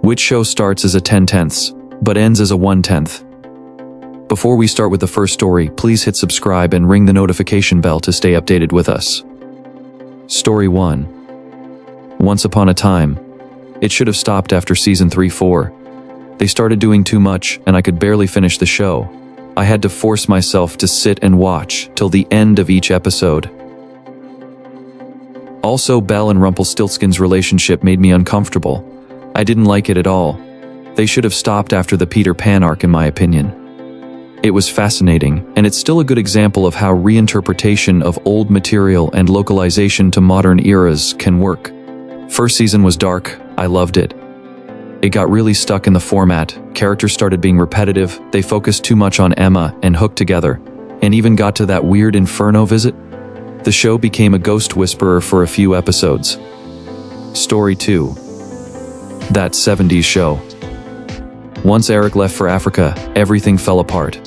Which show starts as a 10/10, but ends as a 1/10? Before we start with the first story, please hit subscribe and ring the notification bell to stay updated with us. Story 1. Once upon a time. It should have stopped after season 3-4. They started doing too much, and I could barely finish the show. I had to force myself to sit and watch till the end of each episode. Also, Belle and Rumpelstiltskin's relationship made me uncomfortable. I didn't like it at all. They should have stopped after the Peter Pan arc, in my opinion. It was fascinating, and it's still a good example of how reinterpretation of old material and localization to modern eras can work. First season was dark. I loved it. It got really stuck in the format, characters started being repetitive, they focused too much on Emma and Hook together, and even got to that weird Inferno visit. The show became a ghost whisperer for a few episodes. Story 2. That 70s show. Once Eric left for Africa, everything fell apart.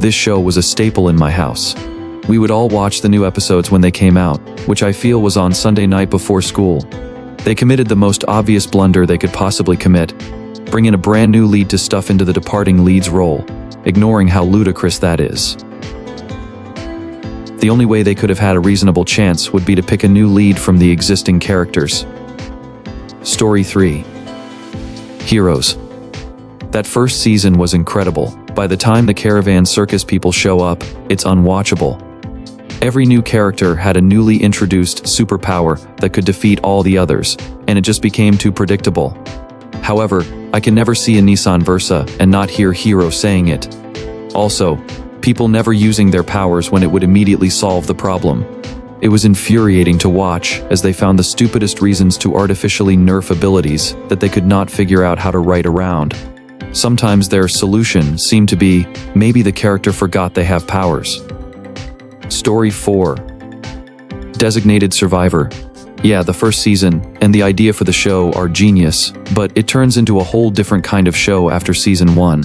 This show was a staple in my house. We would all watch the new episodes when they came out, which I feel was on Sunday night before school. They committed the most obvious blunder they could possibly commit, bring in a brand new lead to stuff into the departing lead's role, ignoring how ludicrous that is. The only way they could have had a reasonable chance would be to pick a new lead from the existing characters. Story 3. Heroes. That first season was incredible. By the time the Caravan Circus people show up, it's unwatchable. Every new character had a newly introduced superpower that could defeat all the others, and it just became too predictable. However, I can never see a Nissan Versa and not hear Hero saying it. Also, people never using their powers when it would immediately solve the problem. It was infuriating to watch as they found the stupidest reasons to artificially nerf abilities that they could not figure out how to write around. Sometimes their solution seemed to be, maybe the character forgot they have powers. Story 4. Designated Survivor. Yeah, the first season and the idea for the show are genius, but it turns into a whole different kind of show after season 1.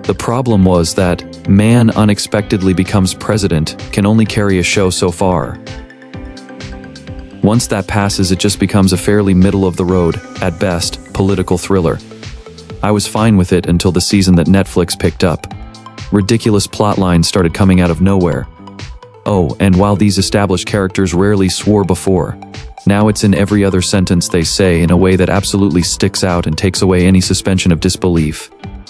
The problem was that man unexpectedly becomes president can only carry a show so far. Once that passes, it just becomes a fairly middle-of-the-road, at best, political thriller. I was fine with it until the season that Netflix picked up. Ridiculous plot lines started coming out of nowhere. Oh, and while these established characters rarely swore before, now it's in every other sentence they say in a way that absolutely sticks out and takes away any suspension of disbelief.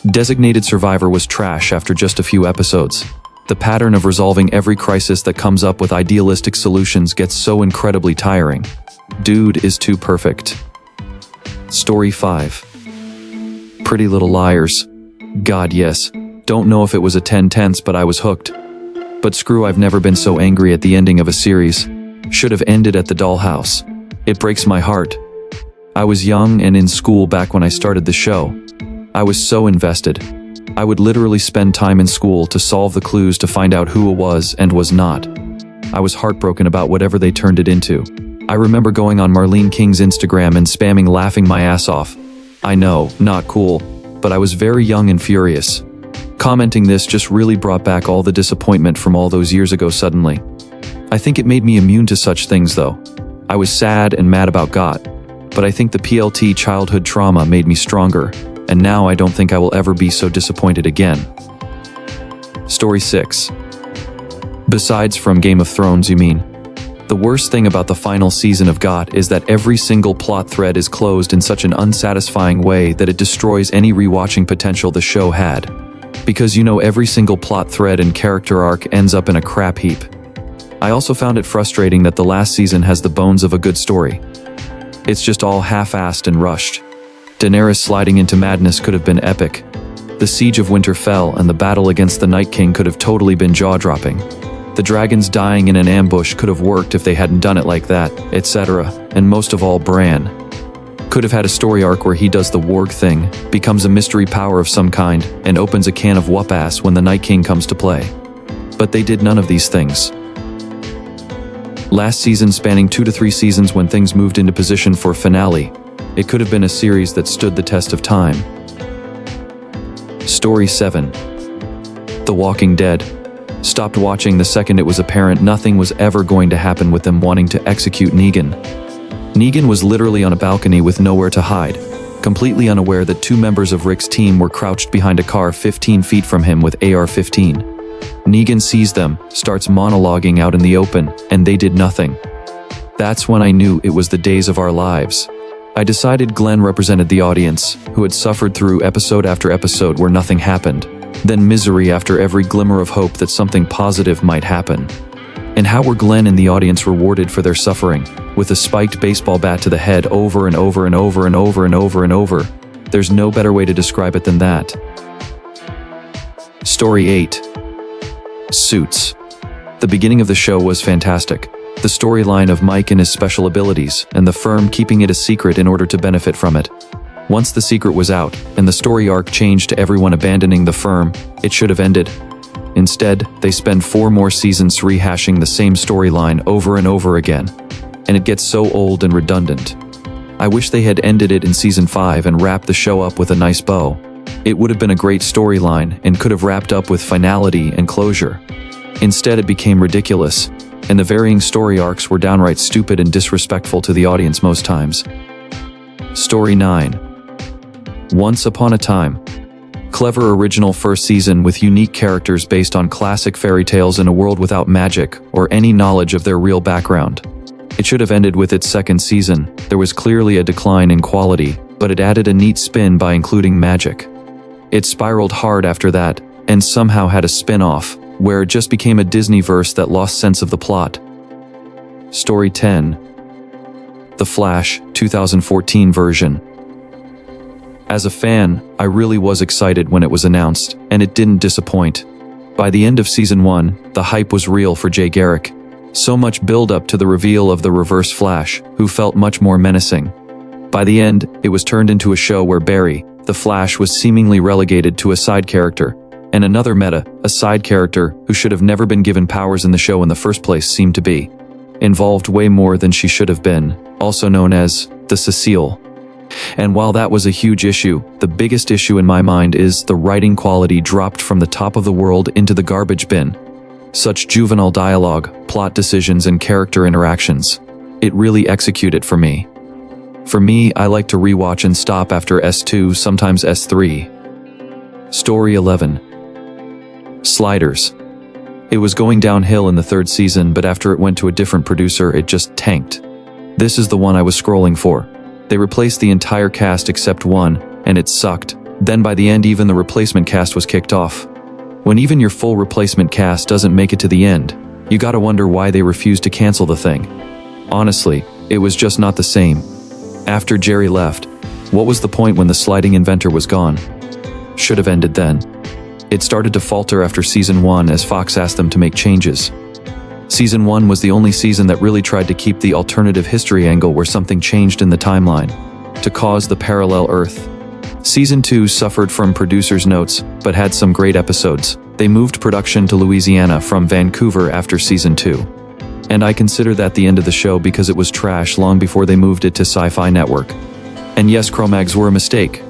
Designated Survivor was trash after just a few episodes. The pattern of resolving every crisis that comes up with idealistic solutions gets so incredibly tiring. Dude is too perfect. Story 5. Pretty Little Liars. God, yes. Don't know if it was a 10/10, but I was hooked. But screw, I've never been so angry at the ending of a series. Should have ended at the dollhouse. It breaks my heart. I was young and in school back when I started the show. I was so invested. I would literally spend time in school to solve the clues to find out who it was and was not. I was heartbroken about whatever they turned it into. I remember going on Marlene King's Instagram and spamming laughing my ass off. I know, not cool, but I was very young and furious. Commenting this just really brought back all the disappointment from all those years ago suddenly. I think it made me immune to such things though. I was sad and mad about GOT, but I think the PLT childhood trauma made me stronger, and now I don't think I will ever be so disappointed again. Story 6. Besides from Game of Thrones, you mean? The worst thing about the final season of GOT is that every single plot thread is closed in such an unsatisfying way that it destroys any rewatching potential the show had. Because every single plot thread and character arc ends up in a crap heap. I also found it frustrating that the last season has the bones of a good story. It's just all half-assed and rushed. Daenerys sliding into madness could have been epic. The Siege of Winterfell and the battle against the Night King could have totally been jaw-dropping. The dragons dying in an ambush could have worked if they hadn't done it like that, etc. And most of all, Bran could have had a story arc where he does the warg thing, becomes a mystery power of some kind, and opens a can of whoop-ass when the Night King comes to play. But they did none of these things. Last season, spanning 2 to 3 seasons when things moved into position for finale, it could have been a series that stood the test of time. Story 7. The Walking Dead. Stopped watching the second it was apparent nothing was ever going to happen with them wanting to execute Negan. Negan was literally on a balcony with nowhere to hide, completely unaware that 2 members of Rick's team were crouched behind a car 15 feet from him with AR-15. Negan sees them, starts monologuing out in the open, and they did nothing. That's when I knew it was the days of our lives. I decided Glenn represented the audience, who had suffered through episode after episode where nothing happened, then misery after every glimmer of hope that something positive might happen. And how were Glenn and the audience rewarded for their suffering, with a spiked baseball bat to the head over and over and over and over and over and over? There's no better way to describe it than that. Story 8. Suits. The beginning of the show was fantastic. The storyline of Mike and his special abilities, and the firm keeping it a secret in order to benefit from it. Once the secret was out, and the story arc changed to everyone abandoning the firm, it should have ended. Instead, they spend 4 more seasons rehashing the same storyline over and over again. And it gets so old and redundant. I wish they had ended it in season 5 and wrapped the show up with a nice bow. It would have been a great storyline and could have wrapped up with finality and closure. Instead, it became ridiculous, and the varying story arcs were downright stupid and disrespectful to the audience most times. Story 9. Once Upon a Time. Clever original first season with unique characters based on classic fairy tales in a world without magic or any knowledge of their real background. It should have ended with its second season. There was clearly a decline in quality, but it added a neat spin by including magic. It spiraled hard after that, and somehow had a spin-off, where it just became a Disney-verse that lost sense of the plot. Story 10. The Flash, 2014 version. As a fan, I really was excited when it was announced, and it didn't disappoint. By the end of season 1, the hype was real for Jay Garrick. So much build-up to the reveal of the Reverse Flash, who felt much more menacing. By the end, it was turned into a show where Barry, the Flash, was seemingly relegated to a side character, and another meta, a side character who should have never been given powers in the show in the first place, seemed to be involved way more than she should have been, also known as the Cecile. And while that was a huge issue, the biggest issue in my mind is the writing quality dropped from the top of the world into the garbage bin. Such juvenile dialogue, plot decisions, and character interactions. It really executed for me. For me, I like to rewatch and stop after S2, sometimes S3. Story 11. Sliders. It was going downhill in the 3rd season, but after it went to a different producer, it just tanked. This is the one I was scrolling for. They replaced the entire cast except one, and it sucked. Then by the end, even the replacement cast was kicked off. When even your full replacement cast doesn't make it to the end, you gotta wonder why they refused to cancel the thing. Honestly, it was just not the same. After Jerry left, what was the point when the sliding inventor was gone? Should have ended then. It started to falter after season 1 as Fox asked them to make changes. Season 1 was the only season that really tried to keep the alternative history angle where something changed in the timeline, to cause the parallel Earth. Season 2 suffered from producers' notes, but had some great episodes. They moved production to Louisiana from Vancouver after season 2. And I consider that the end of the show because it was trash long before they moved it to Sci-Fi Network. And yes, Cro-Mags were a mistake.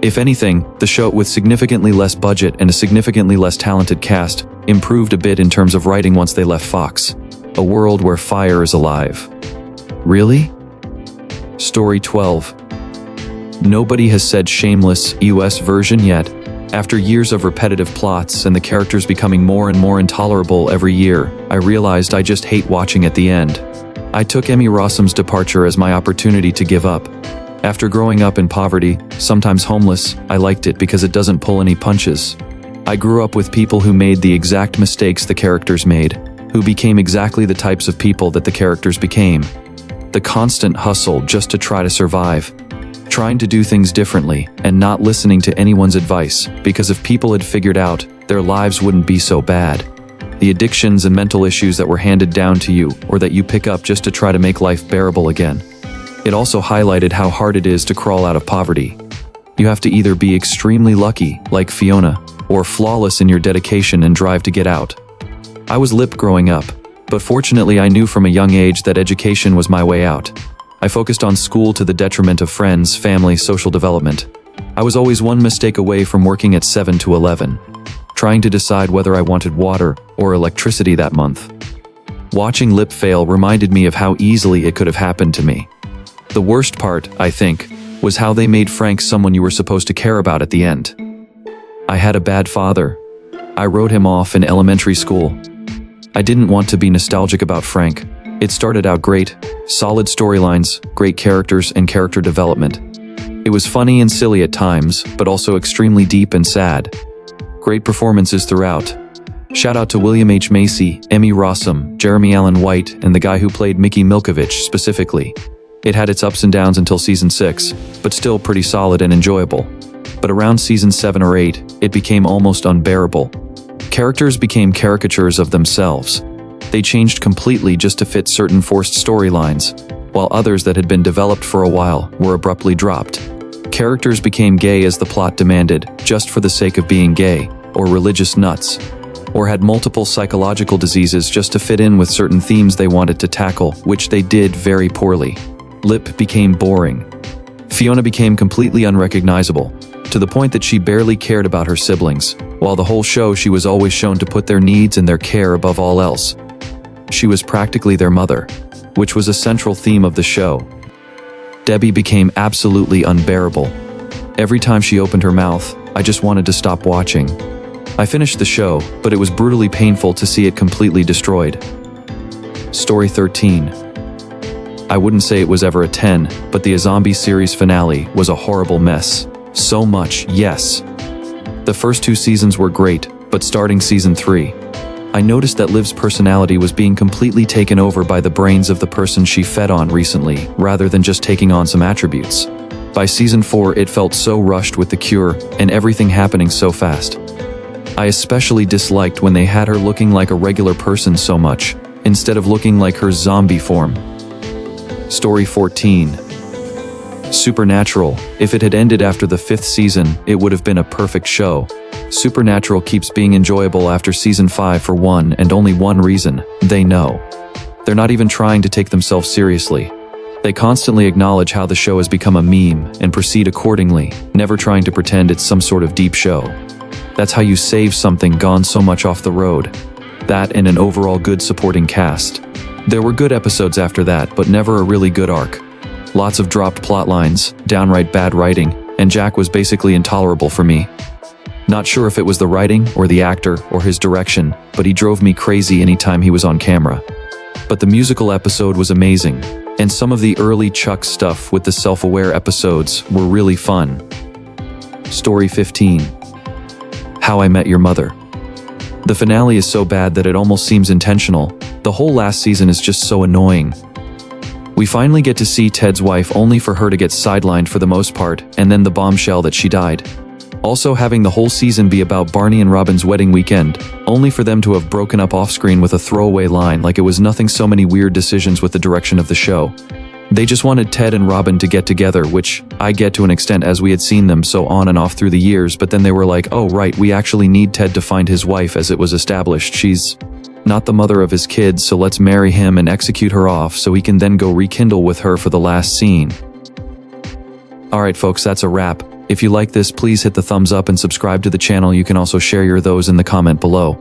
If anything, the show, with significantly less budget and a significantly less talented cast, improved a bit in terms of writing once they left Fox. A world where fire is alive. Really? Story 12. Nobody has said Shameless US version yet. After years of repetitive plots and the characters becoming more and more intolerable every year, I realized I just hate watching at the end. I took Emmy Rossum's departure as my opportunity to give up. After growing up in poverty, sometimes homeless, I liked it because it doesn't pull any punches. I grew up with people who made the exact mistakes the characters made, who became exactly the types of people that the characters became. The constant hustle just to try to survive. Trying to do things differently, and not listening to anyone's advice, because if people had figured out, their lives wouldn't be so bad. The addictions and mental issues that were handed down to you, or that you pick up just to try to make life bearable again. It also highlighted how hard it is to crawl out of poverty. You have to either be extremely lucky, like Fiona, or flawless in your dedication and drive to get out. I was lip growing up, but fortunately I knew from a young age that education was my way out. I focused on school to the detriment of friends, family, social development. I was always one mistake away from working at 7 to 11, trying to decide whether I wanted water or electricity that month. Watching Lip fail reminded me of how easily it could have happened to me. The worst part, I think, was how they made Frank someone you were supposed to care about at the end. I had a bad father. I wrote him off in elementary school. I didn't want to be nostalgic about Frank. It started out great, solid storylines, great characters, and character development. It was funny and silly at times, but also extremely deep and sad. Great performances throughout. Shout out to William H. Macy, Emmy Rossum, Jeremy Allen White, and the guy who played Mickey Milkovich specifically. It had its ups and downs until season 6, but still pretty solid and enjoyable. But around season 7 or 8, it became almost unbearable. Characters became caricatures of themselves. They changed completely just to fit certain forced storylines, while others that had been developed for a while were abruptly dropped. Characters became gay as the plot demanded, just for the sake of being gay, or religious nuts, or had multiple psychological diseases just to fit in with certain themes they wanted to tackle, which they did very poorly. Lip became boring. Fiona became completely unrecognizable, to the point that she barely cared about her siblings, while the whole show she was always shown to put their needs and their care above all else. She was practically their mother, which was a central theme of the show. Debbie became absolutely unbearable. Every time she opened her mouth, I just wanted to stop watching. I finished the show, but it was brutally painful to see it completely destroyed. Story 13. I wouldn't say it was ever a 10, but the Zombie series finale was a horrible mess. So much, yes. The first 2 seasons were great, but starting season 3, I noticed that Liv's personality was being completely taken over by the brains of the person she fed on recently, rather than just taking on some attributes. By season 4, it felt so rushed with the cure, and everything happening so fast. I especially disliked when they had her looking like a regular person so much, instead of looking like her zombie form. Story 14. Supernatural. If it had ended after the 5th season, it would have been a perfect show. Supernatural keeps being enjoyable after season 5 for one and only one reason: they know. They're not even trying to take themselves seriously. They constantly acknowledge how the show has become a meme and proceed accordingly, never trying to pretend it's some sort of deep show. That's how you save something gone so much off the road. That and an overall good supporting cast. There were good episodes after that, but never a really good arc. Lots of dropped plot lines, downright bad writing, and Jack was basically intolerable for me. Not sure if it was the writing, or the actor, or his direction, but he drove me crazy anytime he was on camera. But the musical episode was amazing, and some of the early Chuck stuff with the self-aware episodes were really fun. Story 15. How I Met Your Mother. The finale is so bad that it almost seems intentional. The whole last season is just so annoying. We finally get to see Ted's wife only for her to get sidelined for the most part, and then the bombshell that she died. Also having the whole season be about Barney and Robin's wedding weekend, only for them to have broken up off-screen with a throwaway line like it was nothing. So many weird decisions with the direction of the show. They just wanted Ted and Robin to get together, which I get to an extent as we had seen them so on and off through the years, but then they were like, oh right, we actually need Ted to find his wife, as it was established she's not the mother of his kids, so let's marry him and execute her off so he can then go rekindle with her for the last scene. Alright folks, that's a wrap. If you like this, please hit the thumbs up and subscribe to the channel. You can also share your those in the comment below.